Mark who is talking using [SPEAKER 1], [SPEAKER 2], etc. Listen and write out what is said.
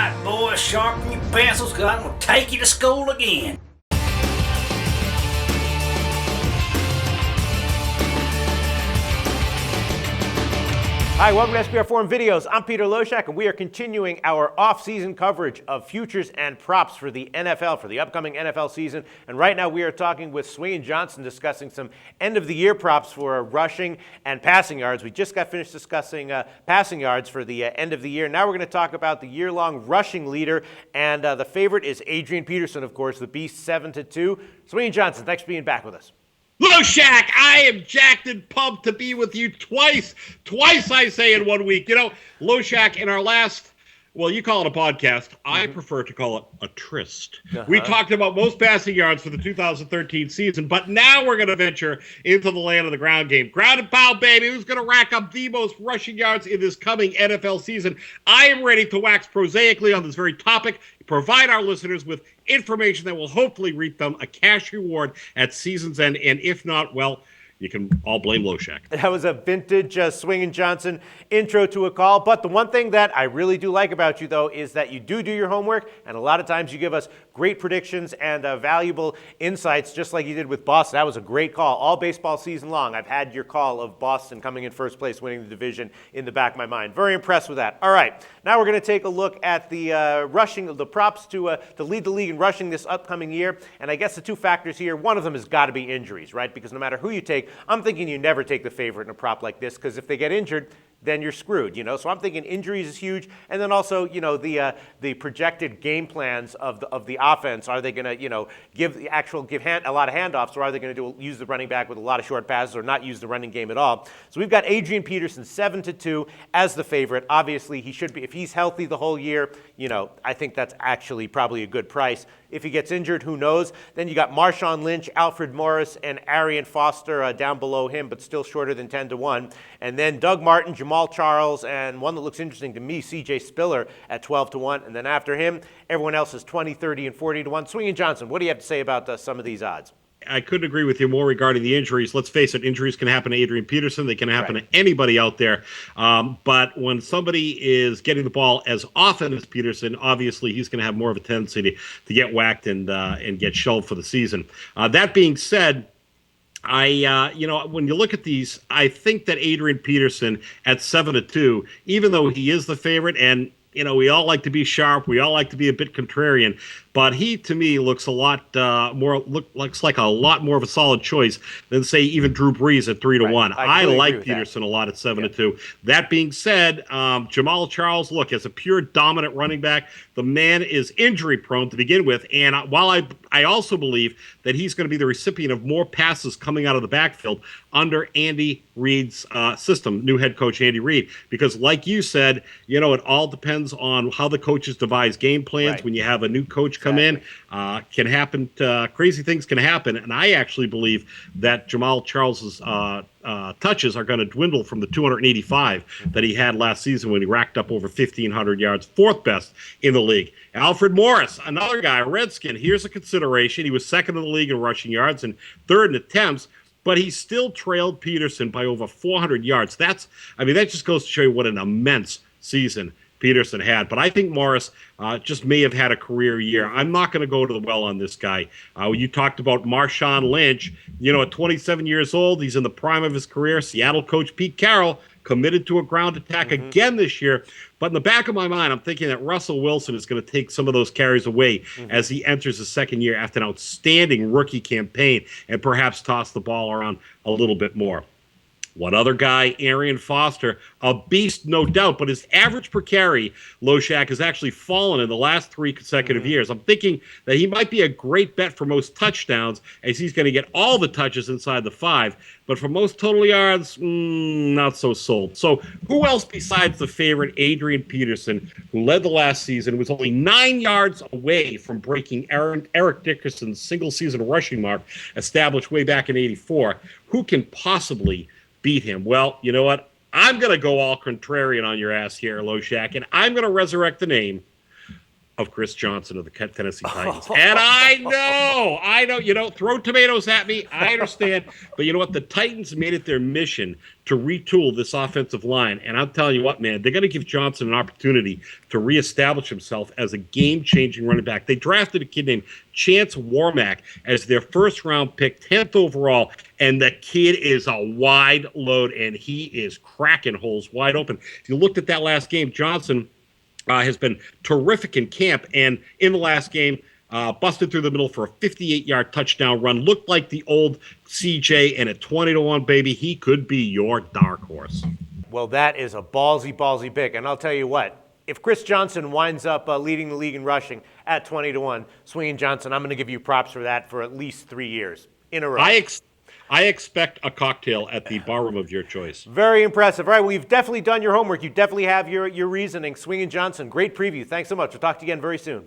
[SPEAKER 1] right, boys, sharpen your pencils, because I'm going to take you to school again.
[SPEAKER 2] Hi, welcome to SBR Forum Videos. I'm Peter Loshak, and we are continuing our off-season coverage of futures and props for the NFL, for the upcoming NFL season. And right now we are talking with Swingin Johnson, discussing some end-of-the-year props for rushing and passing yards. We just got finished discussing passing yards for the end of the year. Now we're going to talk about the year-long rushing leader, and the favorite is Adrian Peterson, of course, the Beast 7-2. Swingin Johnson, thanks for being back with us.
[SPEAKER 3] Loshak, I am jacked and pumped to be with you twice I say in 1 week. You know, Loshak, in our last, well, you call it a podcast. I prefer to call it a tryst. We talked about most passing yards for the 2013 season, but now we're going to venture into the land of the ground game. Ground and pound, baby. Who's going to rack up the most rushing yards in this coming NFL season? I am ready to wax prosaically on this very topic, provide our listeners with information that will hopefully reap them a cash reward at season's end, and if not, well, you can all blame Loshak.
[SPEAKER 2] That was a vintage Swingin Johnson intro to a call. But the one thing that I really do like about you, though, is that you do your homework, and a lot of times you give us great predictions and valuable insights, just like you did with Boston. That was a great call. All baseball season long, I've had your call of Boston coming in first place, winning the division in the back of my mind. Very impressed with that. All right, now we're going to take a look at the rushing of the props to lead the league in rushing this upcoming year. And I guess the two factors here, one of them has got to be injuries, right? Because no matter who you take, I'm thinking you never take the favorite in a prop like this, because if they get injured, then you're screwed, you know. So I'm thinking injuries is huge, and then also, you know, the projected game plans of the offense. Are they going to, you know, give a lot of handoffs, or are they going to use the running back with a lot of short passes, or not use the running game at all? So we've got Adrian Peterson 7-2 as the favorite. Obviously, he should be, if he's healthy the whole year. You know, I think that's actually probably a good price. If he gets injured, who knows? Then you got Marshawn Lynch, Alfred Morris, and Arian Foster down below him, but still shorter than 10-1. And then Doug Martin, Jamal Charles, and one that looks interesting to me, C.J. Spiller at 12-1. And then after him, everyone else is 20, 30, and 40-1. Swingin Johnson, what do you have to say about some of these odds?
[SPEAKER 3] I couldn't agree with you more regarding the injuries. Let's face it, injuries can happen to Adrian Peterson. They can happen to anybody out there. But when somebody is getting the ball as often as Peterson, obviously he's going to have more of a tendency to get whacked and get shelved for the season. That being said, when you look at these, I think that Adrian Peterson at 7-2, even though he is the favorite, and we all like to be sharp, we all like to be a bit contrarian, but he, to me, looks looks like a lot more of a solid choice than, say, even Drew Brees at 3-1. I like Peterson a lot at 7-2. That being said, Jamal Charles, look, as a pure dominant running back, the man is injury prone to begin with, and while I also believe that he's going to be the recipient of more passes coming out of the backfield under Andy Reid's system, new head coach Andy Reid, because like you said, it all depends on how the coaches devise game plans. When you have a new coach come in, can happen. Crazy things can happen, and I actually believe that Jamal Charles's touches are going to dwindle from the 285 that he had last season when he racked up over 1,500 yards, fourth best in the league. Alfred Morris, another guy, a Redskin. Here's a consideration. He was second in the league in rushing yards and third in attempts, but he still trailed Peterson by over 400 yards. That just goes to show you what an immense season Peterson had. But I think Morris just may have had a career year. I'm not going to go to the well on this guy. You talked about Marshawn Lynch. At 27 years old, he's in the prime of his career. Seattle coach Pete Carroll committed to a ground attack again this year. But in the back of my mind, I'm thinking that Russell Wilson is going to take some of those carries away as he enters his second year after an outstanding rookie campaign and perhaps toss the ball around a little bit more. One other guy, Arian Foster, a beast, no doubt, but his average per carry, Loshak, has actually fallen in the last 3 consecutive years. I'm thinking that he might be a great bet for most touchdowns, as he's going to get all the touches inside the 5. But for most total yards, not so sold. So who else besides the favorite Adrian Peterson, who led the last season, was only 9 yards away from breaking Eric Dickerson's single-season rushing mark established way back in '84? Who can possibly beat him? Well, you know what? I'm going to go all contrarian on your ass here, Loshak, and I'm going to resurrect the name of Chris Johnson of the Tennessee Titans. And I know, throw tomatoes at me. I understand. But you know what? The Titans made it their mission to retool this offensive line. And I'm telling you what, man, they're going to give Johnson an opportunity to reestablish himself as a game-changing running back. They drafted a kid named Chance Warmack as their first-round pick, 10th overall, and the kid is a wide load, and he is cracking holes wide open. If you looked at that last game, Johnson has been terrific in camp, and in the last game, busted through the middle for a 58-yard touchdown run. Looked like the old CJ, and at 20-1, baby, he could be your dark horse.
[SPEAKER 2] Well, that is a ballsy pick, and I'll tell you what, if Chris Johnson winds up leading the league in rushing at 20-1, Swingin Johnson, I'm going to give you props for that for at least 3 years in a row.
[SPEAKER 3] I expect a cocktail at the barroom of your choice.
[SPEAKER 2] Very impressive. All right, well, you've definitely done your homework. You definitely have your reasoning. Swingin Johnson, great preview. Thanks so much. We'll talk to you again very soon.